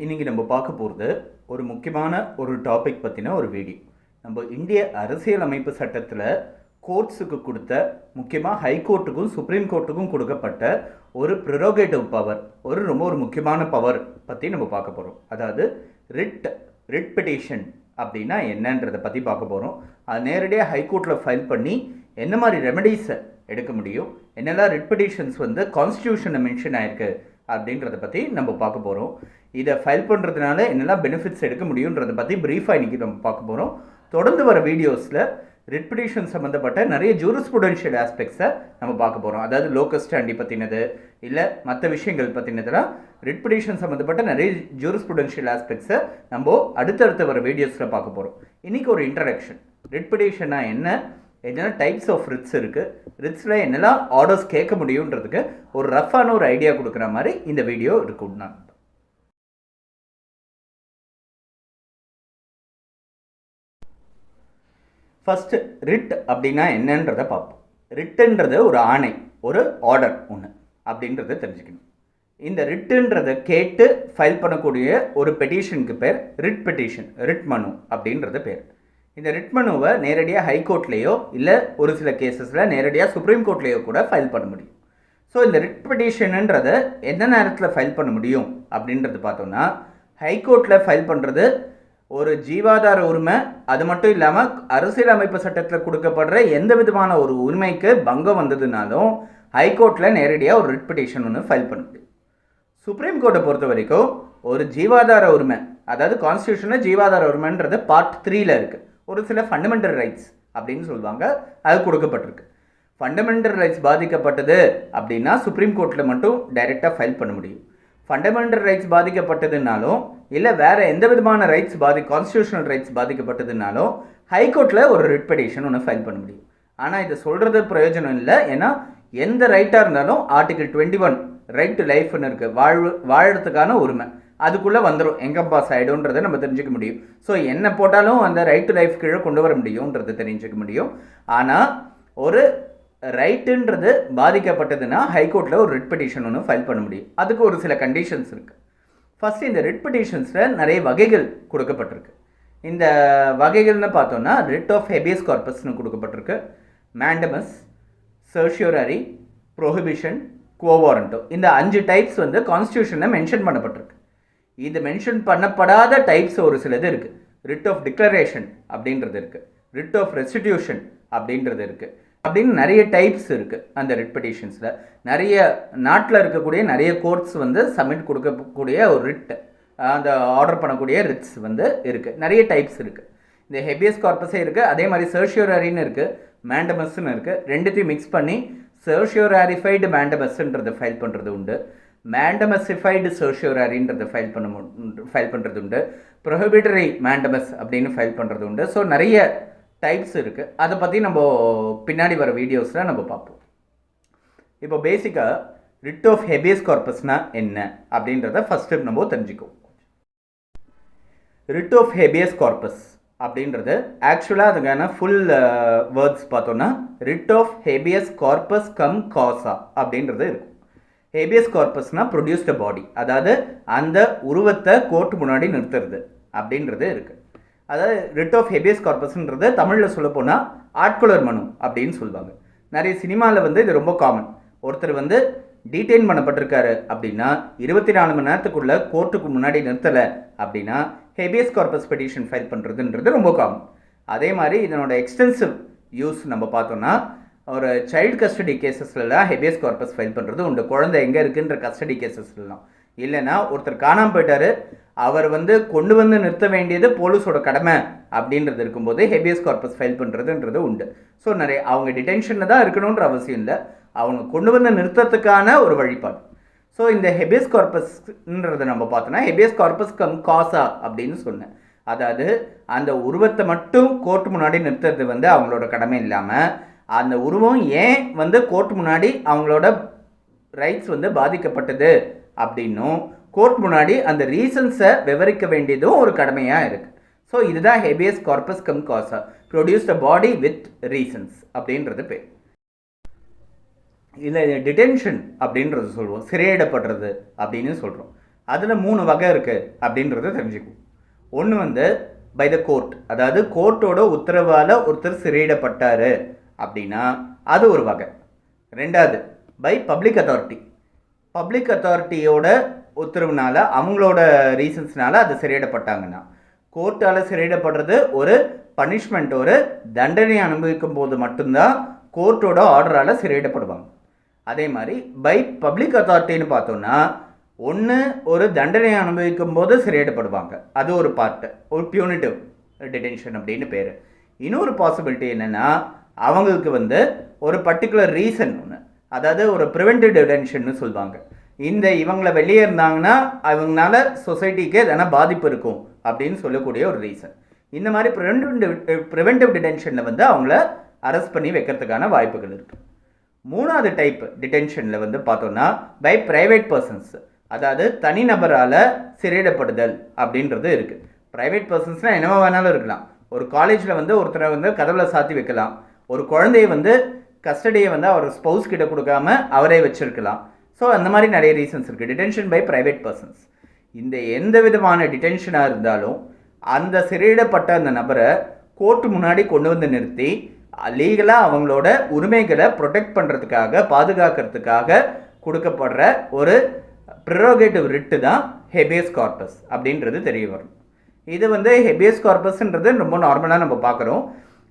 இன்றைக்கி நம்ம பார்க்க போகிறது ஒரு முக்கியமான ஒரு டாபிக் பற்றின ஒரு வீடியோ. நம்ம இந்திய அரசியலமைப்பு சட்டத்தில் கோர்ட்ஸுக்கு கொடுத்த, முக்கியமாக ஹைகோர்ட்டுக்கும் சுப்ரீம் கோர்ட்டுக்கும் கொடுக்கப்பட்ட ஒரு ப்ரிரோகேட்டிவ் பவர், ஒரு முக்கியமான பவர் பற்றி நம்ம பார்க்க போகிறோம். அதாவது ரிட் பெட்டிஷன் அப்படின்னா என்னன்றதை பற்றி பார்க்க போகிறோம். அது நேரடியாக ஹைகோர்ட்டில் ஃபைல் பண்ணி என்ன மாதிரி ரெமெடிஸை எடுக்க முடியும், என்னெல்லாம் ரிட் பெட்டிஷன்ஸ் கான்ஸ்டியூஷனை மென்ஷன் ஆயிருக்கு அப்படின்றத பற்றி நம்ம பார்க்க போகிறோம். இதை ஃபைல் பண்ணுறதுனால என்னெல்லாம் பெனிஃபிட்ஸ் எடுக்க முடியுன்றதை பற்றி ப்ரீஃபாக இன்றைக்கி நம்ம பார்க்க போகிறோம். தொடர்ந்து வர வீடியோஸில் ரிட் பெட்டிஷன் சம்மந்தப்பட்ட நிறைய ஜூரிஸ்ப்ருடென்ஷியல் ஆஸ்பெக்ட்ஸை நம்ம பார்க்க போகிறோம். அதாவது லோக்கஸ் ஸ்டாண்டி பற்றினது, இல்லை மற்ற விஷயங்கள் பற்றினதெல்லாம் ரிட் பெட்டிஷன் சம்மந்தப்பட்ட நிறைய ஜூரிஸ்ப்ருடென்ஷியல் ஆஸ்பெக்ட்ஸை நம்ம அடுத்தடுத்த வர வீடியோஸில் பார்க்க போகிறோம். இன்றைக்கி ஒரு இன்ட்ரடக்ஷன். ரிட் பெட்டிஷன்னா என்னென்ன டைப்ஸ் ஆஃப் ரிட்ஸ் இருக்குது, ரிட்ஸில் என்னெல்லாம் ஆர்டர்ஸ் கேட்க முடியுன்றதுக்கு ஒரு ரஃப்பான ஒரு ஐடியா கொடுக்குற மாதிரி இந்த வீடியோ இருக்கும். நான் ஃபஸ்ட்டு ரிட் அப்படின்னா என்னன்றதை பார்ப்போம். ரிட்டுன்றது ஒரு ஆணை, ஒரு ஆர்டர் ஒன்று அப்படின்றத தெரிஞ்சுக்கணும். இந்த ரிட்டுன்றதை கேட்டு ஃபைல் பண்ணக்கூடிய ஒரு பெட்டிஷனுக்கு பேர் ரிட் பெட்டிஷன், ரிட் மனு அப்படின்றது பேர். இந்த ரிட் மனுவை நேரடியாக ஹைகோர்ட்லேயோ இல்லை ஒரு சில கேசஸில் நேரடியாக சுப்ரீம் கோர்ட்லேயோ கூட ஃபைல் பண்ண முடியும். ஸோ இந்த ரிட் பெட்டிஷனுன்றதை எந்த நேரத்தில் ஃபைல் பண்ண முடியும் அப்படின்றது பார்த்தோம்னா, ஹைகோர்ட்டில் ஃபைல் பண்ணுறது ஒரு ஜீவாதார உரிமை, அது மட்டும் இல்லாமல் அரசியலமைப்பு சட்டத்தில் கொடுக்கப்படுற எந்த விதமான ஒரு உரிமைக்கு பங்கம் வந்ததுனாலும் ஹைகோர்ட்டில் நேரடியாக ஒரு ரிட் பெட்டிஷன் ஒன்று ஃபைல் பண்ண முடியும். சுப்ரீம் கோர்ட்டை பொறுத்த வரைக்கும் ஒரு ஜீவாதார உரிமை, அதாவது கான்ஸ்டியூஷனில் ஜீவாதார உரிமைன்றது பார்ட் 3ல் இருக்குது. ஒரு சில ஃபண்டமெண்டல் ரைட்ஸ் அப்படின்னு சொல்லுவாங்க, அது கொடுக்கப்பட்டிருக்கு. ஃபண்டமெண்டல் ரைட்ஸ் பாதிக்கப்பட்டது அப்படின்னா சுப்ரீம் கோர்ட்டில் மட்டும் டைரெக்டாக ஃபைல் பண்ண முடியும். ஃபண்டமெண்டல் ரைட்ஸ் பாதிக்கப்பட்டதுனாலும் இல்லை வேறு எந்த விதமான ரைட்ஸ் கான்ஸ்டியூஷனல் ரைட்ஸ் பாதிக்கப்பட்டதுனாலும் ஹைகோர்ட்டில் ஒரு ரிட் பெட்டிஷன் ஒன்று ஃபைல் பண்ண முடியும். ஆனால் இதை சொல்கிறது பிரயோஜனம் இல்லை. ஏன்னா எந்த ரைட்டாக இருந்தாலும் ஆர்டிகல் 21 ரைட் டு லைஃப்னு இருக்குது, வாழறதுக்கான உரிமை, அதுக்குள்ளே வந்துடும், எங்கம்பாஸ் ஆகிடும்ன்றதை நம்ம தெரிஞ்சுக்க முடியும். ஸோ என்ன போட்டாலும் அந்த ரைட் டு லைஃப் கீழே கொண்டு வர முடியும்ன்றதை தெரிஞ்சுக்க முடியும். ஆனால் ஒரு ரைட்டுன்றது பாதிக்கப்பட்டதுன்னா ஹைகோர்ட்டில் ஒரு ரிட் பெட்டிஷன் ஒன்று ஃபைல் பண்ண முடியும். அதுக்கு ஒரு சில கண்டிஷன்ஸ் இருக்குது. ஃபஸ்ட்டு இந்த ரிட் பெட்டிஷன்ஸில் நிறைய வகைகள் கொடுக்கப்பட்டிருக்கு. இந்த வகைகள்னு பார்த்தோன்னா ரிட் ஆஃப் ஹெபியஸ் கார்பஸ்னு கொடுக்கப்பட்டிருக்கு, மேண்டமஸ், சர்ஷியோரரி, ப்ரோஹிபிஷன், குவோவாரண்டோ. இந்த 5 டைப்ஸ் கான்ஸ்டியூஷனில் மென்ஷன் பண்ணப்பட்டிருக்கு. இது மென்ஷன் பண்ணப்படாத டைப்ஸ் ஒரு சிலது இருக்குது. ரிட் ஆஃப் டிக்ளரேஷன் அப்படின்றது இருக்குது, ரிட் ஆஃப் ரெஸ்டிடியூஷன் அப்படின்றது இருக்குது, அப்படின்னு நிறைய டைப்ஸ் இருக்குது. அந்த ரிட் பெட்டிஷன்ஸில் நிறைய நாட்டில் இருக்கக்கூடிய நிறைய கோர்ட்ஸ் சப்மிட் கொடுக்கக்கூடிய ஒரு ரிட், அந்த ஆர்டர் பண்ணக்கூடிய ரிட்ஸ் இருக்குது. நிறைய டைப்ஸ் இருக்குது. இந்த ஹெபியஸ் கார்பஸே இருக்குது, அதே மாதிரி சர்ஷியோரரின்னு இருக்குது, மேண்டமஸ்ன்னு இருக்குது. ரெண்டுத்தையும் மிக்ஸ் பண்ணி சர்ஷியோராரிஃபைடு மேண்டமஸ்ன்றதை ஃபைல் பண்ணுறது உண்டு, மேண்டமஸிஃபைடு சர்ஷியோராரின்றதை ஃபைல் பண்ணுறது உண்டு, ப்ரொஹிபிட்டரி மேண்டமஸ் அப்படின்னு ஃபைல் பண்ணுறது உண்டு. ஸோ நிறைய டைப்ஸ் இருக்குது. அதை பற்றி நம்ம பின்னாடி வர வீடியோஸில் நம்ம பார்ப்போம். இப்போ பேசிக்காக ரிட் ஆஃப் ஹெபியஸ் கார்பஸ்னால் என்ன அப்படின்றத ஃபஸ்ட்டு நம்ம தெரிஞ்சுக்குவோம். ரிட் ஆஃப் ஹெபியஸ் கார்பஸ் அப்படின்றது ஆக்சுவலாக அதுக்கான ஃபுல் வேர்ட்ஸ் பார்த்தோன்னா writ of habeas corpus cum causa அப்படின்றது இருக்கும். ஹேபியஸ் கார்பஸ்னால் ப்ரொடியூஸ்ட் பாடி, அதாவது அந்த உருவத்தை கோர்ட் முன்னாடி நிறுத்துறது அப்படின்றது இருக்குது. அதாவது ரிட் ஆஃப் ஹெபியஸ் கார்பஸ்ன்றது தமிழில் சொல்லப்போனால் ஆட்கொளர் மனு அப்படின்னு சொல்லுவாங்க. நிறைய சினிமாவில் இது ரொம்ப காமன். ஒருத்தர் டீடைன் பண்ணப்பட்டிருக்காரு அப்படின்னா 24 மணி நேரத்துக்குள்ளே கோர்ட்டுக்கு முன்னாடி நிறுத்தலை அப்படின்னா ஹெபியஸ் கார்பஸ் பெட்டிஷன் ஃபைல் பண்ணுறதுன்றது ரொம்ப காமன். அதே மாதிரி இதனோட எக்ஸ்டென்சிவ் யூஸ் நம்ம பார்த்தோன்னா ஒரு சைல்டு கஸ்டடி கேசஸ்லாம் ஹெபியஸ் கார்பஸ் ஃபைல் பண்ணுறது உண்டு. குழந்தை எங்கே இருக்குன்ற கஸ்டடி கேசஸ்லாம். இல்லைன்னா ஒருத்தர் காணாமல் போயிட்டார், அவர் கொண்டு நிறுத்த வேண்டியது போலீஸோட கடமை அப்படின்றது இருக்கும்போது ஹெபியஸ் கார்பஸ் ஃபைல் பண்ணுறதுன்றது உண்டு. ஸோ நிறைய அவங்க டிடென்ஷனில் தான் இருக்கணுன்ற அவசியம் இல்லை, அவங்க கொண்டு நிறுத்தத்துக்கான ஒரு வழிபாடு. ஸோ இந்த ஹெபியஸ் கார்பஸ்ன்றதை நம்ம பார்த்தோன்னா ஹெபியஸ் கார்பஸ் கம் காசா அப்படின்னு சொன்னேன். அதாவது அந்த உருவத்தை மட்டும் கோர்ட் முன்னாடி நிறுத்துறது அவங்களோட கடமை இல்லாமல் அந்த உருவம் ஏன் கோர்ட் முன்னாடி அவங்களோட ரைட்ஸ் பாதிக்கப்பட்டது அப்படின்னும் கோர்ட் முன்னாடி அந்த ரீசன்ஸை விவரிக்க வேண்டியதும் ஒரு கடமையாக இருக்குது. ஸோ இதுதான் habeas corpus cum Gaza, produced a body with reasons அப்படின்றது பேர். இல்லை டிடென்ஷன் அப்படின்றது சொல்லுவோம், சிறையிடப்படுறது அப்படின்னு சொல்கிறோம். அதில் 3 வகை இருக்குது அப்படின்றத தெரிஞ்சுக்கும். ஒன்று வந்து பை த கோர்ட், அதாவது கோர்ட்டோட உத்தரவால் ஒருத்தர் சிறையிடப்பட்டார் அப்படின்னா அது ஒரு வகை. ரெண்டாவது பை பப்ளிக் அத்தாரிட்டி, பப்ளிக் அத்தாரிட்டியோட உத்தரவுனால அவங்களோட ரீசன்ஸ்னால அது சிறையிடப்பட்டாங்கன்னா, கோர்ட்டால் சிறையிடப்படுறது ஒரு பனிஷ்மெண்ட், ஒரு தண்டனை அனுபவிக்கும் போது மட்டும்தான் கோர்ட்டோட ஆர்டரால் சிறையிடப்படுவாங்க. அதே மாதிரி பை பப்ளிக் அத்தாரிட்டின்னு பார்த்தோன்னா, ஒன்று ஒரு தண்டனை அனுபவிக்கும் போது சிறையிடப்படுவாங்க, அது ஒரு பார்ட்டு, ஒரு பியூனிட்டிவ் டிடென்ஷன் அப்படின்னு பேர். இன்னொரு பாசிபிலிட்டி என்னென்னா, அவங்களுக்கு வந்து ஒரு பர்டிகுலர் ரீசன் ஒன்று, அதாவது ஒரு ப்ரிவென்டிவ் டிடென்ஷன்னு சொல்லுவாங்க. இவங்களை வெளியே இருந்தாங்கன்னா அவங்களால சொசைட்டிக்கு எதனா பாதிப்பு இருக்கும் அப்படின்னு சொல்லக்கூடிய ஒரு ரீசன். இந்த மாதிரி ப்ரிவென்டிவ் டிடென்ஷனில் வந்து அவங்கள அரெஸ்ட் பண்ணி வைக்கிறதுக்கான வாய்ப்புகள் இருக்குது. மூணாவது டைப் டிடென்ஷனில் வந்து பார்த்தோன்னா பை ப்ரைவேட் பர்சன்ஸ், அதாவது தனிநபரால் சிறையிடப்படுதல் அப்படின்றது இருக்குது. ப்ரைவேட் பர்சன்ஸ்னால் என்னவோ வேணாலும் இருக்கலாம். ஒரு காலேஜில் வந்து ஒருத்தரை வந்து கதவில் சாத்தி வைக்கலாம், ஒரு குழந்தைய வந்து கஸ்டடியை வந்து அவர் ஸ்பௌஸ் கிட்ட கொடுக்காம அவரே வச்சுருக்கலாம். ஸோ அந்த மாதிரி நிறைய ரீசன்ஸ் இருக்குது. Detention by private persons. இந்த எந்த விதமான டிடென்ஷனாக இருந்தாலும் அந்த சிறையிடப்பட்ட அந்த நபரை கோர்ட்டு முன்னாடி கொண்டு வந்து நிறுத்தி லீகலாக அவங்களோட உரிமைகளை ப்ரொடெக்ட் பண்ணுறதுக்காக, பாதுகாக்கிறதுக்காக கொடுக்கப்படுற ஒரு ப்ரிரோகேட்டிவ் ரிட்டு தான் ஹெபியஸ் கார்பஸ் அப்படின்றது தெரிய வரும். இது வந்து ஹெபியஸ் கார்பஸ்ன்றது ரொம்ப நார்மலாக நம்ம பார்க்குறோம்.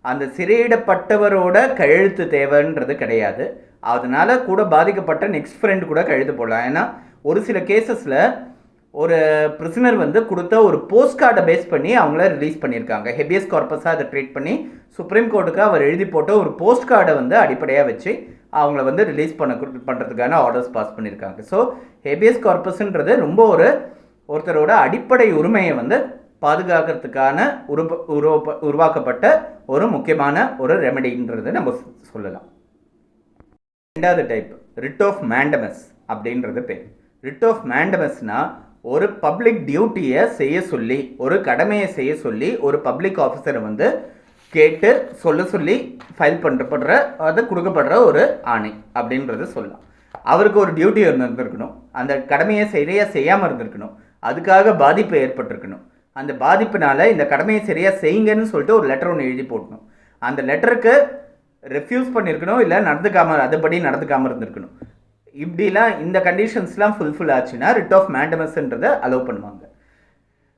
அந்த சிறையிடப்பட்டவரோட கையெழுத்து தேவைன்றது கிடையாது. அதனால் கூட பாதிக்கப்பட்ட நெக்ஸ்ட் ஃப்ரெண்டு கூட கையெழுத்து போடலாம். ஏன்னா ஒரு சில கேசஸில் ஒரு பிரிசனர் வந்து கொடுத்த ஒரு போஸ்ட் கார்டை பேஸ் பண்ணி அவங்கள ரிலீஸ் பண்ணியிருக்காங்க. ஹெபியஸ் கார்பஸாக அதை ட்ரீட் பண்ணி சுப்ரீம் கோர்ட்டுக்கு அவர் எழுதி போட்ட ஒரு போஸ்ட் கார்டை வந்து அடிப்படையாக வச்சு அவங்கள வந்து ரிலீஸ் பண்ணுறதுக்கான ஆர்டர்ஸ் பாஸ் பண்ணியிருக்காங்க. ஸோ ஹெபியஸ் கார்பஸ்ன்றது ரொம்ப ஒருத்தரோட அடிப்படை உரிமையை வந்து பாதுகாக்கிறதுக்கான உருவாக்கப்பட்ட ஒரு முக்கியமான ஒரு ரெமெடின்றது நம்ம சொல்லலாம். ரெண்டாவது டைப் ரிட் ஆஃப் மேண்டமஸ் அப்படின்றது பேர். ரிட் ஆஃப் மேண்டமஸ்னால் ஒரு பப்ளிக் டியூட்டியை செய்ய சொல்லி, ஒரு கடமையை செய்ய சொல்லி ஒரு பப்ளிக் ஆஃபீஸரை வந்து கேட்டு சொல்லி ஃபைல் பண்ணுறப்படுற, அது கொடுக்கப்படுற ஒரு ஆணை அப்படின்றது சொல்லலாம். அவருக்கு ஒரு டியூட்டி இருந்திருக்கணும், அந்த கடமையை சரியாக செய்யாமல் இருந்திருக்கணும், அதுக்காக பாதிப்பு ஏற்பட்டிருக்கணும். அந்த பாதிப்புனால இந்த கடமையை சரியாக செய்யுங்கன்னு சொல்லிட்டு ஒரு லெட்டர் ஒன்று எழுதி போட்டணும். அந்த லெட்டருக்கு ரெஃப்யூஸ் பண்ணியிருக்கணும், இல்லை அதுபடி நடந்துக்காமல் இருந்திருக்கணும். இப்படிலாம் இந்த கண்டிஷன்ஸ்லாம் ஃபுல்ஃபில் ஆச்சுன்னா ரிட் ஆஃப் மேண்டமஸ்ன்றதை அலோவ் பண்ணுவாங்க.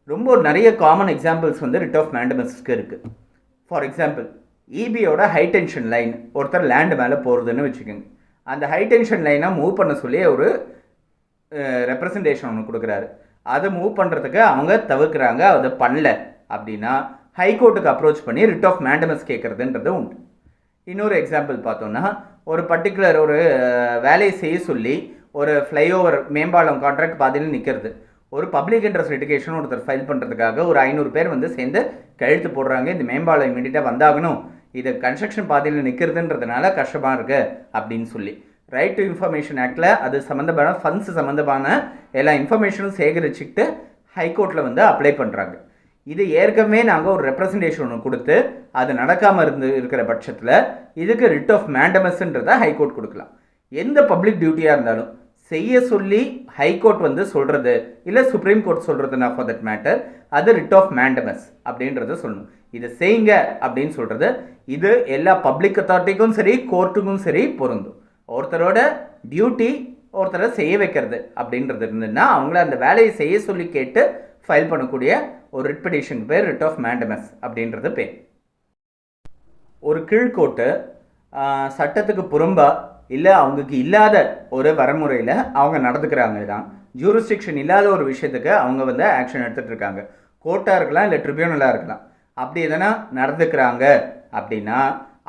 ரொம்ப நிறைய காமன் எக்ஸாம்பிள்ஸ் வந்து ரிட் ஆஃப் மேண்டமஸ்க்கு இருக்குது. ஃபார் எக்ஸாம்பிள், இபியோட ஹை டென்ஷன் லைன் ஒருத்தர் லேண்டு மேலே போகிறதுன்னு வச்சுக்கோங்க. அந்த ஹை டென்ஷன் லைனை மூவ் பண்ண சொல்லி ஒரு ரெப்ரசன்டேஷன் ஒன்று கொடுக்குறாரு. அதை மூவ் பண்ணுறதுக்கு அவங்க தவிர்க்கிறாங்க, அதை பண்ணல அப்படின்னா ஹைகோர்ட்டுக்கு அப்ரோச் பண்ணி ரிட் ஆஃப் மேண்டமஸ் கேட்குறதுன்றது உண்டு. இன்னொரு எக்ஸாம்பிள் பார்த்தோன்னா, ஒரு பர்டிகுலர் ஒரு வேலையை செய்ய சொல்லி ஒரு ஃப்ளைஓவர் மேம்பாலம் கான்ட்ராக்ட் பாதியில் நிற்கிறது. ஒரு பப்ளிக் இன்ட்ரெஸ்ட் லிட்டிகேஷன் ஒருத்தர் ஃபைல் பண்ணுறதுக்காக ஒரு 500 பேர் வந்து சேர்ந்து கழுத்து போடுறாங்க, இந்த மேம்பாலம் இமீடியட்டாக வந்தாகணும், இது கன்ஸ்ட்ரக்ஷன் பாதியில் நிற்கிறதுன்றதுனால கஷ்டமாக இருக்குது அப்படின்னு சொல்லி ரைட் டு இன்ஃபர்மேஷன் ஆக்டில் அது சம்மந்தமான ஃபண்ட்ஸ் சம்மந்தமான எல்லா இன்ஃபர்மேஷனும் சேகரிச்சுக்கிட்டு ஹைகோர்ட்டில் வந்து அப்ளை பண்ணுறாங்க. இது ஏற்கனவே நாங்கள் ஒரு ரெப்ரசன்டேஷன் ஒன்று கொடுத்து அது நடக்காமல் இருக்கிற பட்சத்தில் இதுக்கு ரிட் ஆஃப் மேண்டமஸ்ன்றதை ஹைகோர்ட் கொடுக்கலாம். எந்த பப்ளிக் டியூட்டியாக இருந்தாலும் செய்ய சொல்லி ஹைகோர்ட் வந்து சொல்கிறது, இல்லை சுப்ரீம் கோர்ட் சொல்கிறதுனா ஃபார் தட் மேட்டர், அது ரிட் ஆஃப் மேண்டமஸ் அப்படின்றத சொல்லணும். இதை செய்யுங்க அப்படின்னு சொல்கிறது இது எல்லா பப்ளிக் அத்தாரிட்டிக்கும் சரி, கோர்ட்டுக்கும் சரி பொருந்தும். ஒருத்தரோட டியூட்டி ஒருத்தரை செய்ய வைக்கிறது அப்படின்றது இருந்ததுன்னா அவங்கள அந்த வேலையை செய்ய சொல்லி கேட்டு ஃபைல் பண்ணக்கூடிய ஒரு ரிட் பெட்டிஷனுக்கு பேர் ரிட் ஆஃப் மேண்டமஸ் அப்படின்றது பேர். ஒரு கீழ்கோர்ட்டு சட்டத்துக்கு புறம்பா இல்லை அவங்களுக்கு இல்லாத ஒரு வரமுறையில் அவங்க நடந்துக்கிறாங்க தான், ஜூரிஸ்டிக்ஷன் இல்லாத ஒரு விஷயத்துக்கு அவங்க வந்து ஆக்ஷன் எடுத்துகிட்டு இருக்காங்க. கோர்ட்டாக இருக்கலாம், இல்லை ட்ரிபியூனலாக இருக்கலாம். அப்படி எதனா நடந்துக்கிறாங்க அப்படின்னா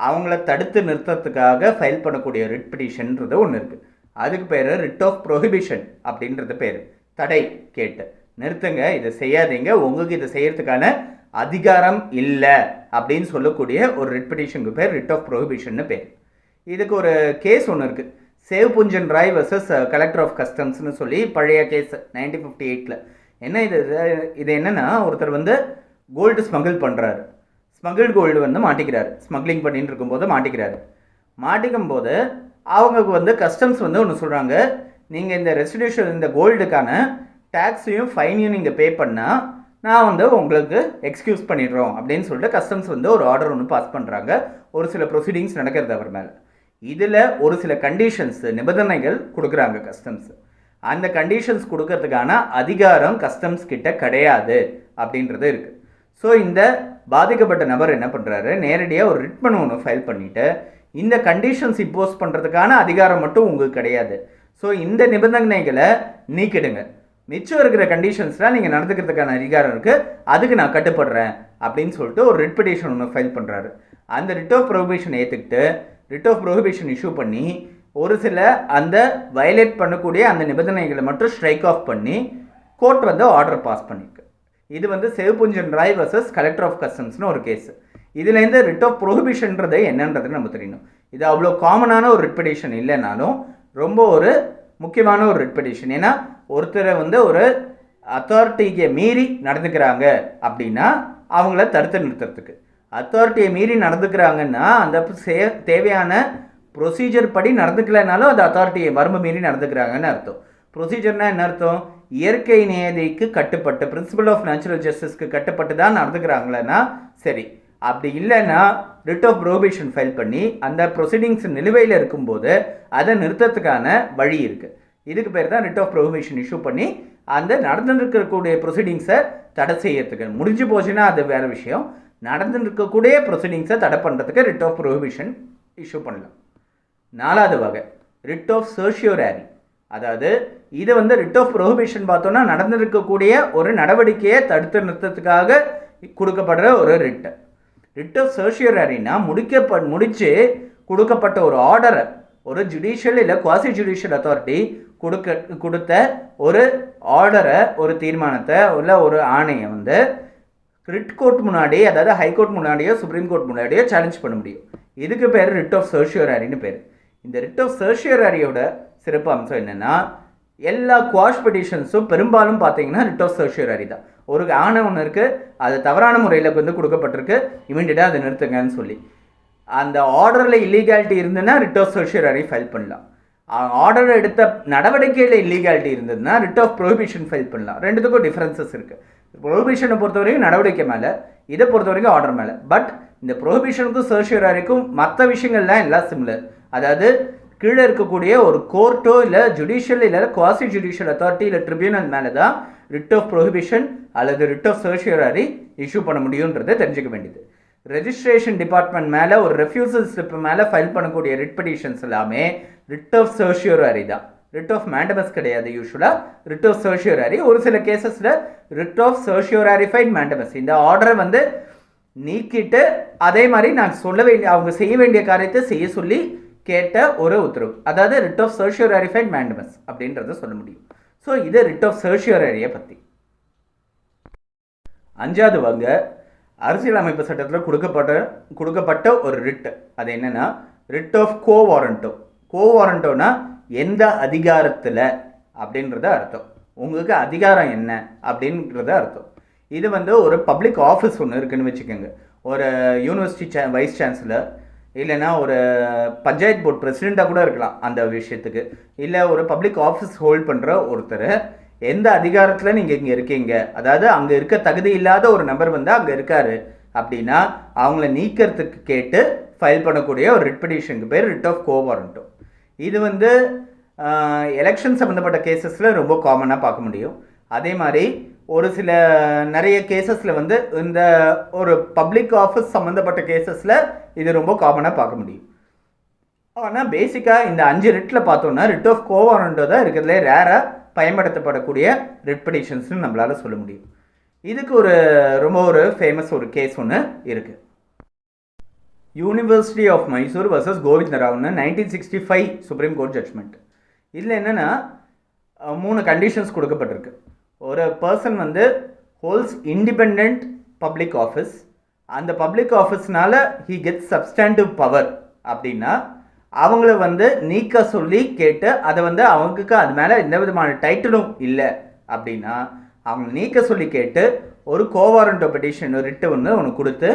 அவங்கள தடுத்து நிறுத்தத்துக்காக ஃபைல் பண்ணக்கூடிய ரிட் பெட்டிஷன்ன்றது ஒன்று இருக்குது. அதுக்கு பேர் ரிட் ஆஃப் ப்ரொஹிபிஷன் அப்படின்றது பேர். தடை கேட்டு நிறுத்துங்க, இதை செய்யாதீங்க, உங்களுக்கு இதை செய்யறதுக்கான அதிகாரம் இல்லை அப்படின்னு சொல்லக்கூடிய ஒரு ரிட் பெட்டிஷனுக்கு பேர் ரிட் ஆஃப் ப்ரொஹிபிஷன்னு பேர். இதுக்கு ஒரு கேஸ் ஒன்று இருக்குது, Sew Pujan Rai versus collector of கஸ்டம்ஸ்னு சொல்லி பழைய கேஸ் 1958. என்ன இது என்னென்னா, ஒருத்தர் வந்து கோல்டு ஸ்மகிள் பண்ணுறாரு, ஸ்மகிள் கோல்டு வந்து மாட்டிக்கிறாரு, ஸ்மக்லிங் பண்ணிட்டு இருக்கும்போது மாட்டிக்கும் போது அவங்களுக்கு வந்து கஸ்டம்ஸ் வந்து ஒன்று சொல்கிறாங்க, நீங்கள் இந்த ரெசிடென்ஷியல் இந்த கோல்டுக்கான டேக்ஸையும் ஃபைனையும் நீங்கள் பே பண்ணால் நான் வந்து உங்களுக்கு எக்ஸ்கியூஸ் பண்ணிடுறோம் அப்படின்னு சொல்லிட்டு கஸ்டம்ஸ் வந்து ஒரு ஆர்டர் ஒன்று பாஸ் பண்ணுறாங்க. ஒரு சில ப்ரொசீடிங்ஸ் நடக்கிறது அவர் மேலே. இதில் ஒரு சில கண்டிஷன்ஸ் நிபந்தனைகள் கொடுக்குறாங்க கஸ்டம்ஸ். அந்த கண்டிஷன்ஸ் கொடுக்கறதுக்கான அதிகாரம் கஸ்டம்ஸ் கிட்ட கிடையாது அப்படின்றது இருக்குது. ஸோ இந்த பாதிக்கப்பட்ட நபர் என்ன பண்ணுறாரு, நேரடியாக ஒரு ரிட் மனு ஒன்று ஃபைல் பண்ணிவிட்டு இந்த கண்டிஷன்ஸ் இம்போஸ் பண்ணுறதுக்கான அதிகாரம் மட்டும் உங்களுக்கு கிடையாது, ஸோ இந்த நிபந்தனைகளை நீக்கிடுங்க, மிச்சம் இருக்கிற கண்டிஷன்ஸ்லாம் நீங்கள் நடந்துக்கிறதுக்கான அதிகாரம் இருக்குது, அதுக்கு நான் கட்டுப்படுறேன் அப்படின்னு சொல்லிட்டு ஒரு ரிட் பெட்டிஷன் ஒன்று ஃபைல் பண்ணுறாரு. அந்த ரிட் ஆஃப் ப்ரொஹிபிஷன் ஏற்றுக்கிட்டு ரிட் ஆஃப் ப்ரொஹிபிஷன் இஷ்யூ பண்ணி ஒரு சில அந்த வயலேட் பண்ணக்கூடிய அந்த நிபந்தனைகளை மட்டும் ஸ்ட்ரைக் ஆஃப் பண்ணி கோர்ட் வந்து ஆர்டர் பாஸ் பண்ணியிருக்கு. இது வந்து சேவ்புஞ்சன் ராய் வர்சஸ் கலெக்டர் ஆஃப் கஸ்டம்ஸ்னு ஒரு கேஸ். இதுலேருந்து ரிட் ஆஃப் ப்ரொஹிபிஷன்றது என்னன்றது நம்ம தெரியணும். இது அவ்வளோ காமனான ஒரு ரிட் பெட்டிஷன் இல்லைனாலும் ரொம்ப ஒரு முக்கியமான ஒரு ரிட் பெட்டிஷன். ஏன்னா ஒருத்தரை வந்து ஒரு அத்தாரிட்டியை மீறி நடந்துக்கிறாங்க அப்படின்னா அவங்கள தடுத்து நிறுத்துறதுக்கு, அத்தாரிட்டியை மீறி நடந்துக்கிறாங்கன்னா அந்த தேவையான ப்ரொசீஜர் படி நடந்துக்கலைனாலும் அந்த அத்தாரிட்டியை வரம்பு மீறி நடந்துக்கிறாங்கன்னு அர்த்தம். ப்ரொசீஜர்னால் என்ன அர்த்தம், இயற்கை நியதிக்கு கட்டுப்பட்டு பிரின்சிபல் ஆஃப் நேச்சுரல் ஜஸ்டிஸ்க்கு கட்டுப்பட்டு தான் நடந்துக்கிறாங்களேன்னா சரி. அப்படி இல்லைன்னா ரிட் ஆஃப் ப்ரொஹிபிஷன் ஃபைல் பண்ணி அந்த ப்ரொசீடிங்ஸ் நிலுவையில் இருக்கும்போது அதை நிறுத்தத்துக்கான வழி இருக்குது. இதுக்கு பேர் தான் ரிட் ஆஃப் ப்ரொஹிபிஷன் இஷ்யூ பண்ணி அந்த நடந்துருக்கக்கூடிய ப்ரொசீடிங்ஸை தடை செய்யறதுக்கு. முடிஞ்சு போச்சுன்னா அது வேறு விஷயம். நடந்துருக்கக்கூடிய ப்ரொசீடிங்ஸை தடை பண்ணுறதுக்கு ரிட் ஆஃப் ப்ரொஹிபிஷன் இஷ்யூ பண்ணலாம். 4வது வகை ரிட் ஆஃப் சர்ஷியோரரி. அதாவது இது வந்து ரிட் ஆஃப் ப்ரொஹிபிஷன் பார்த்தோன்னா நடந்திருக்கக்கூடிய ஒரு நடவடிக்கையை தடுத்து நிறுத்தத்துக்காக கொடுக்கப்படுற ஒரு ரிட். ரிட் ஆஃப் சர்ஷியோரரினா முடிச்சு கொடுக்கப்பட்ட ஒரு ஆர்டரை ஒரு ஜுடிஷியல் இல்லை குவாசி ஜுடிஷியல் அத்தாரிட்டி கொடுத்த ஒரு ஆர்டரை, ஒரு தீர்மானத்தை இல்லை ஒரு ஆணையை வந்து ரிட் கோர்ட் முன்னாடி, அதாவது ஹைகோர்ட் முன்னாடியோ சுப்ரீம் கோர்ட் முன்னாடியோ சேலஞ்ச் பண்ண முடியும். இதுக்கு பேர் ரிட் ஆஃப் சர்ஷியோரரின்னு பேர். இந்த ரிட் ஆஃப் சர்ஷியோரரியோட சிறப்பு அம்சம் என்னென்னா எல்லா குவாஷ் பெட்டிஷன்ஸும் பெரும்பாலும் பார்த்தீங்கன்னா ரிட் ஆஃப் சர்ஷியோரரி தான். ஒரு ஆணை ஒன்று இருக்குது, அது தவறான முறையில் வந்து கொடுக்கப்பட்டிருக்கு, இமீடியட்டாக அதை நிறுத்துங்கன்னு சொல்லி. அந்த ஆர்டரில் இல்லீகாலிட்டி இருந்ததுன்னா ரிட் ஆஃப் சர்ஷியோரரி ஃபைல் பண்ணலாம். ஆர்டர் எடுத்த நடவடிக்கையில் இல்லீகாலிட்டி இருந்ததுன்னா ரிட் ஆஃப் ப்ரொஹிபிஷன் ஃபைல் பண்ணலாம். ரெண்டுத்துக்கும் டிஃப்ரென்சஸ் இருக்குது. ப்ரொஹிபிஷனை பொறுத்த வரைக்கும் நடவடிக்கை மேலே, இதை பொறுத்த வரைக்கும் ஆர்டர் மேலே. பட் இந்த ப்ரொஹிபிஷனுக்கும் சர்ஷியோரரிக்கும் மற்ற விஷயங்கள்லாம் எல்லாம் சிமிலர். அதாவது கீழே இருக்கக்கூடிய ஒரு கோர்ட்டோ இல்லை ஜுடிஷியல் இல்லை குவாசி ஜுடிஷியல் அத்தாரிட்டி இல்லை ட்ரிபியூனல் மேலே தான் ரிட் ஆஃப் ப்ரொஹிபிஷன் அல்லது ரிட் ஆஃப் சர்ஷியோரரி இஷ்யூ பண்ண முடியுன்றதை தெரிஞ்சுக்க வேண்டியது. ரெஜிஸ்ட்ரேஷன் டிபார்ட்மெண்ட் மேலே ஒரு ரெஃப்யூசல் ஸ்லிப் மேலே ஃபைல் பண்ணக்கூடிய ரிட் பெட்டிஷன்ஸ் எல்லாமே ரிட் ஆஃப் சர்ஷியோரரி தான். ரிட் ஆஃப் மேண்டமஸ் கிடையாது. யூஸ்வலாக ரிட் ஆஃப் சர்ஷியோரரி. ஒரு சில கேசஸில் ரிட் ஆஃப் சர்ஷியோராரிஃபைட் மேண்டமஸ். இந்த ஆர்டரை வந்து நீக்கிட்டு அதே மாதிரி நான் சொல்ல வேண்டிய அவங்க செய்ய வேண்டிய காரியத்தை செய்ய சொல்லி கேட்ட ஒரு உத்தரவு, அதாவது ரிட் ஆஃப் சர்ஷியோராரிஃபைட் மேண்டமஸ் அப்படின்றத சொல்ல முடியும். ஸோ இது ரிட் ஆஃப் சர்ஷியோரரியை பற்றி. 5வது வகை அரசியலமைப்பு சட்டத்தில் கொடுக்கப்பட்ட ஒரு ரிட். அது என்னென்னா ரிட் ஆஃப் கோ வாரண்டோ. கோ வாரண்டோனா எந்த அதிகாரத்தில் அப்படின்றத அர்த்தம். உங்களுக்கு அதிகாரம் என்ன அப்படின்றத அர்த்தம். இது வந்து ஒரு பப்ளிக் ஆஃபீஸ் ஒன்று இருக்குதுன்னு வச்சுக்கோங்க. ஒரு யூனிவர்சிட்டி வைஸ் சான்சலர் இல்லைன்னா ஒரு பஞ்சாயத்து போர்ட் பிரசிடெண்ட்டாக கூட இருக்கலாம் அந்த விஷயத்துக்கு. இல்லை ஒரு பப்ளிக் ஆஃபீஸ் ஹோல்ட் பண்ணுற ஒருத்தர் எந்த அதிகாரத்தில் நீங்கள் இங்கே இருக்கீங்க, அதாவது அங்கே இருக்க தகுதி இல்லாத ஒரு நபர் வந்து அங்கே இருக்கார் அப்படின்னா அவங்கள நீக்கிறதுக்கு கேட்டு ஃபைல் பண்ணக்கூடிய ஒரு ரிட் பெட்டிஷனுக்கு பேர் ரிட் ஆஃப் கோ வாரண்டோ. இது வந்து எலெக்ஷன் சம்மந்தப்பட்ட கேசஸில் ரொம்ப காமனாக பார்க்க முடியும். அதே மாதிரி ஒரு சில நிறைய கேசஸில் வந்து இந்த ஒரு பப்ளிக் ஆஃபீஸ் சம்மந்தப்பட்ட கேசஸில் இது ரொம்ப காமனாக பார்க்க முடியும். ஆனால் பேசிக்காக இந்த 5 ரிட்டில் பார்த்தோன்னா ரிட் ஆஃப் கோ வாரண்டோ தான் இருக்கிறதுலே ரேராக பயன்படுத்தப்படக்கூடிய ரிட் பெட்டிஷன்ஸ்னு நம்மளால் சொல்ல முடியும். இதுக்கு ரொம்ப ஒரு ஃபேமஸ் ஒரு கேஸ் ஒன்று இருக்குது. யூனிவர்சிட்டி ஆஃப் மைசூர் வர்சஸ் கோவிந்தராவ்னு 1965 சுப்ரீம் கோர்ட் ஜட்ஜ்மெண்ட். இதில் என்னென்னா 3 கண்டிஷன்ஸ் கொடுக்கப்பட்டிருக்கு. ஒரு பர்சன் வந்து ஹோல்ஸ் இண்டிபெண்ட் பப்ளிக் ஆஃபீஸ், அந்த பப்ளிக் ஆஃபீஸ்னால ஹி கெட்ஸ் சப்ஸ்டாண்டிவ் பவர் அப்படின்னா அவங்கள வந்து நீக்க சொல்லி கேட்டு அதை வந்து அவங்களுக்கு அது மேலே எந்த விதமான டைட்டிலும் இல்லை அப்படின்னா அவங்க நீக்க சொல்லி கேட்டு ஒரு கோவாரண்டோ பெட்டிஷன் ரிட்டு ஒன்று கொடுத்து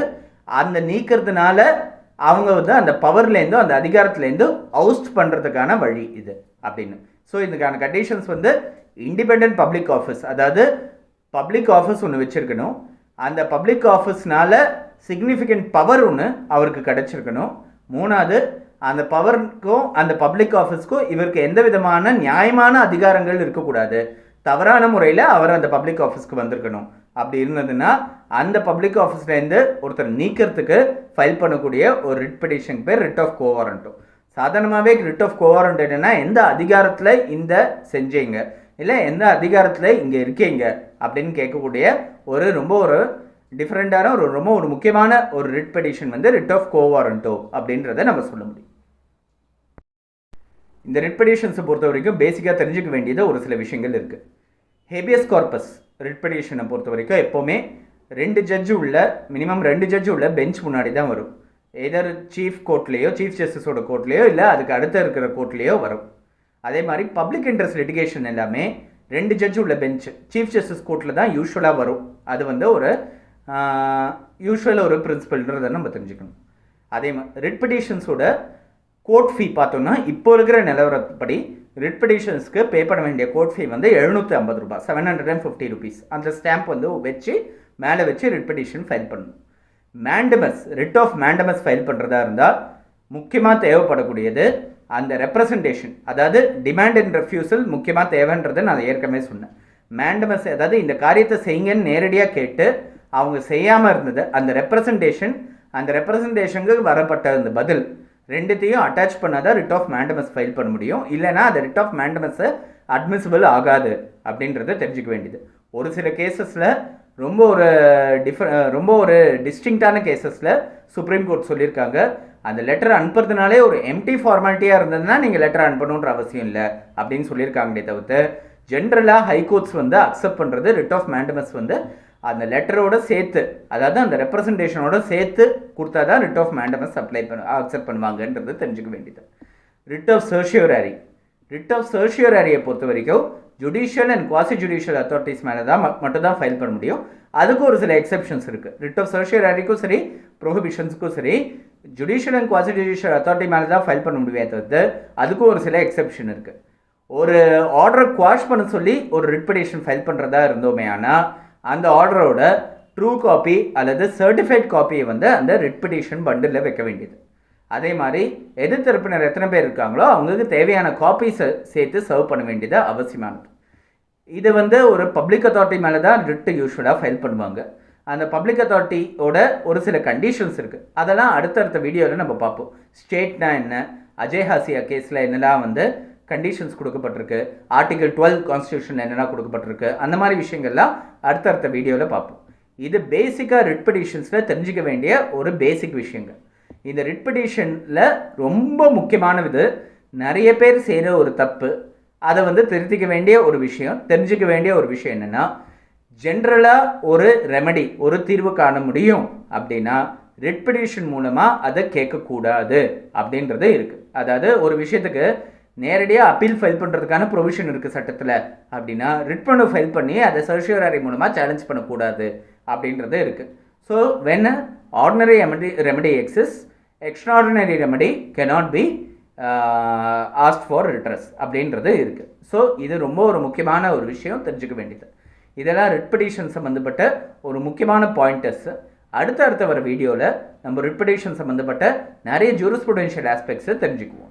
அந்த நீக்கிறதுனால அவங்க வந்து அந்த பவர்லேருந்தும் அந்த அதிகாரத்துலேருந்தும் அவுஸ்ட் பண்ணுறதுக்கான வழி இது அப்படின்னு. ஸோ இதுக்கான கண்டிஷன்ஸ் வந்து இண்டிபெண்ட் பப்ளிக் ஆஃபீஸ், அதாவது பப்ளிக் ஆஃபீஸ் ஒன்று வச்சுருக்கணும். அந்த பப்ளிக் ஆஃபீஸ்னால சிக்னிஃபிகண்ட் பவர் ஒன்று அவருக்கு கிடச்சிருக்கணும். மூணாவது, அந்த பவருக்கும் அந்த பப்ளிக் ஆஃபீஸ்க்கும் இவருக்கு எந்த விதமான நியாயமான அதிகாரங்கள் இருக்கக்கூடாது. தவறான முறையில் அவர் அந்த பப்ளிக் ஆஃபீஸ்க்கு வந்திருக்கணும். அப்படி இருந்ததுன்னா அந்த பப்ளிக் ஆஃபீஸ்லேருந்து ஒருத்தர் நீக்கிறதுக்கு ஃபைல் பண்ணக்கூடிய ஒரு ரிட் பெட்டிஷன் பேர் ரிட் ஆஃப் கோ வாரண்டோ. சாதாரணமாகவே ரிட் ஆஃப் கோ வாரண்ட் என்னென்னா எந்த அதிகாரத்தில் இந்த செஞ்சீங்க, இல்லை எந்த அதிகாரத்தில் இங்கே இருக்கீங்க அப்படின்னு கேட்கக்கூடிய ஒரு டிஃப்ரெண்ட்டான ரொம்ப முக்கியமான ஒரு ரிட் பெட்டிஷன் வந்து ரிட் ஆஃப் கோ வாரண்டோ அப்படின்றத நம்ம சொல்ல முடியும். இந்த ரிட் பெட்டிஷன்ஸை பொறுத்த வரைக்கும் பேசிக்காக தெரிஞ்சுக்க வேண்டியது ஒரு சில விஷயங்கள் இருக்குது. ஹேபியஸ் கார்பஸ் ரிட் பெட்டிஷனை பொறுத்த வரைக்கும் எப்போவுமே மினிமம் 2 ஜட்ஜு உள்ள பெஞ்ச் முன்னாடி தான் வரும். எதர் சீஃப் கோர்ட்லேயோ, சீஃப் ஜஸ்டிஸோட கோர்ட்லேயோ, இல்லை அதுக்கு அடுத்த இருக்கிற கோர்ட்லேயோ வரும். அதே மாதிரி பப்ளிக் இன்ட்ரெஸ்ட் லிட்டிகேஷன் எல்லாமே 2 ஜட்ஜு உள்ள பெஞ்ச் சீஃப் ஜஸ்டிஸ் கோர்ட்டில் தான் யூஸ்வலாக வரும். அது வந்து ஒரு ஒரு பிரின்சிபல்ன்றதை நம்ம தெரிஞ்சுக்கணும். அதே மாதிரி ரிட் பெட்டிஷன்ஸோட கோர்ட் ஃபீ பார்த்தோம்னா இப்போ இருக்கிற நிலவரப்படி ரிட் பெட்டிஷன்ஸ்க்கு பே பண்ண வேண்டிய கோர்ட் ஃபீ வந்து 750 ரூபாய், 750 ருபீஸ். அந்த ஸ்டாம்ப் வந்து மேலே வச்சு ரிட் பெட்டிஷன் ஃபைல் பண்ணணும். Mandamus, writ of mandamus file பண்ணுறதா இருந்தால் முக்கியமாக தேவைப்படக்கூடியது அந்த ரெப்ரசன்டேஷன், அதாவது டிமாண்ட் அண்ட் ரெஃப்யூசல் முக்கியமாக தேவைன்றதை நான் ஏற்கனவே சொன்னேன். மேண்டமஸ் அதாவது இந்த காரியத்தை செய்யுங்கன்னு நேரடியாக கேட்டு அவங்க செய்யாமல் இருந்தது அந்த ரெப்ரசன்டேஷனுக்கு வரப்பட்ட அந்த பதில் ரெண்டுத்தையும் அட்டாச் பண்ணாதான் ரிட் ஆஃப் மேண்டமஸ் ஃபைல் பண்ண முடியும். இல்லைனா அந்த ரிட் ஆஃப் மேண்டமஸை அட்மிசிபிள் ஆகாது அப்படின்றத தெரிஞ்சுக்க வேண்டியது. ஒரு சில கேசஸில் ரொம்ப ஒரு டிஸ்டிங்டான கேசஸில் சுப்ரீம் கோர்ட் சொல்லியிருக்காங்க, அந்த லெட்டர் அனுப்புறதுனாலே ஒரு எம்டி ஃபார்மாலிட்டியாக இருந்ததுன்னா நீங்கள் லெட்டர் அனுப்பணுன்ற அவசியம் இல்லை அப்படின்னு சொல்லியிருக்காங்களே தவிர்த்து ஜென்ரலாக ஹைகோர்ட்ஸ் வந்து அக்செப்ட் பண்ணுறது ரிட் ஆஃப் மேண்டமஸ் வந்து அந்த லெட்டரோட சேர்த்து, அதாவது அந்த ரெப்ரசன்டேஷனோட சேர்த்து கொடுத்தா தான் ரிட் ஆஃப் மேண்டமஸ் அக்செப்ட் பண்ணுவாங்கன்றது தெரிஞ்சுக்க வேண்டியது. ரிட் ஆஃப் சர்ஷியோரரியை பொறுத்த வரைக்கும் judicial and quasi judicial authorities மேலே தான் மட்டும்தான் ஃபைல் பண்ண முடியும். அதுக்கு ஒரு சில எக்ஸெப்ஷன்ஸ் இருக்குது. ரிட் ஆஃப் சர்ஷியோரரிக்கும் சரி, ப்ரொஹிபிஷன்ஸுக்கும் சரி, judicial and quasi judicial authority மேலே தான் ஃபைல் பண்ண முடியாது தவிர்த்து அதுக்கும் ஒரு சில எக்ஸெப்ஷன் இருக்குது. ஒரு ஆர்டரை குவாஷ் பண்ண சொல்லி ஒரு ரிட் பெட்டிஷன் ஃபைல் பண்ணுறதா இருந்தோமே ஆனால் அந்த ஆர்டரோட ட்ரூ காப்பி அல்லது சர்டிஃபைட் காப்பியை வந்து அந்த ரிட் பெட்டிஷன் பண்டிலில் வைக்க வேண்டியது. அதே மாதிரி எதிர்த்தரப்பினர் எத்தனை பேர் இருக்காங்களோ அவங்களுக்கு தேவையான காப்பீஸை சேர்த்து சர்வ் பண்ண வேண்டியது அவசியமானது. இது வந்து ஒரு பப்ளிக் அத்தாரிட்டி மேலே தான் ரிட்டு யூஸ்வலாக ஃபைல் பண்ணுவாங்க. அந்த பப்ளிக் அத்தாரிட்டியோட ஒரு சில கண்டிஷன்ஸ் இருக்குது. அதெல்லாம் அடுத்தடுத்த வீடியோவில் நம்ம பார்ப்போம். ஸ்டேட்னா என்ன, அஜய் ஹாசியா கேஸில் என்னெல்லாம் வந்து கண்டிஷன்ஸ் கொடுக்கப்பட்டிருக்கு, ஆர்டிகல் 12 கான்ஸ்டியூஷன் என்னென்னா கொடுக்கப்பட்டிருக்கு, அந்த மாதிரி விஷயங்கள்லாம் அடுத்தடுத்த வீடியோவில் பார்ப்போம். இது பேசிக்காக ரிட் பெட்டிஷன்ஸில் தெரிஞ்சிக்க வேண்டிய ஒரு பேசிக் விஷயங்கள். இந்த ரிட் பெட்டிஷனில் ரொம்ப முக்கியமானது, நிறைய பேர் செய்கிற ஒரு தப்பு, அதை வந்து திருத்திக்க வேண்டிய ஒரு விஷயம், தெரிஞ்சிக்க வேண்டிய ஒரு விஷயம் என்னென்னா, ஜென்ரலாக ஒரு தீர்வு காண முடியும் அப்படின்னா ரிட் பெட்டிஷன் மூலமாக அதை கேட்கக்கூடாது அப்படின்றது இருக்குது. அதாவது ஒரு விஷயத்துக்கு நேரடியாக அப்பீல் ஃபைல் பண்ணுறதுக்கான ப்ரொவிஷன் இருக்குது சட்டத்தில் அப்படின்னா ரிட் மனு ஃபைல் பண்ணி அதை சர்ஷியோரரி மூலமாக சேலஞ்ச் பண்ணக்கூடாது அப்படின்றது இருக்குது. So when ordinary remedy exist, extraordinary remedy cannot be asked for redress அப்படின்றது இருக்குது. ஸோ இது ரொம்ப ஒரு முக்கியமான ஒரு விஷயம் தெரிஞ்சுக்க வேண்டியது. இதெல்லாம் ரிட் பெட்டிஷன் சம்மந்தப்பட்ட ஒரு முக்கியமான பாயிண்டர்ஸ். அடுத்த வர வீடியோவில் நம்ம ரிட் பெட்டிஷன் சம்மந்தப்பட்ட நிறைய ஜூரிஸ்ப்ருடென்ஷியல் ஆஸ்பெக்ட்ஸை தெரிஞ்சுக்குவோம்.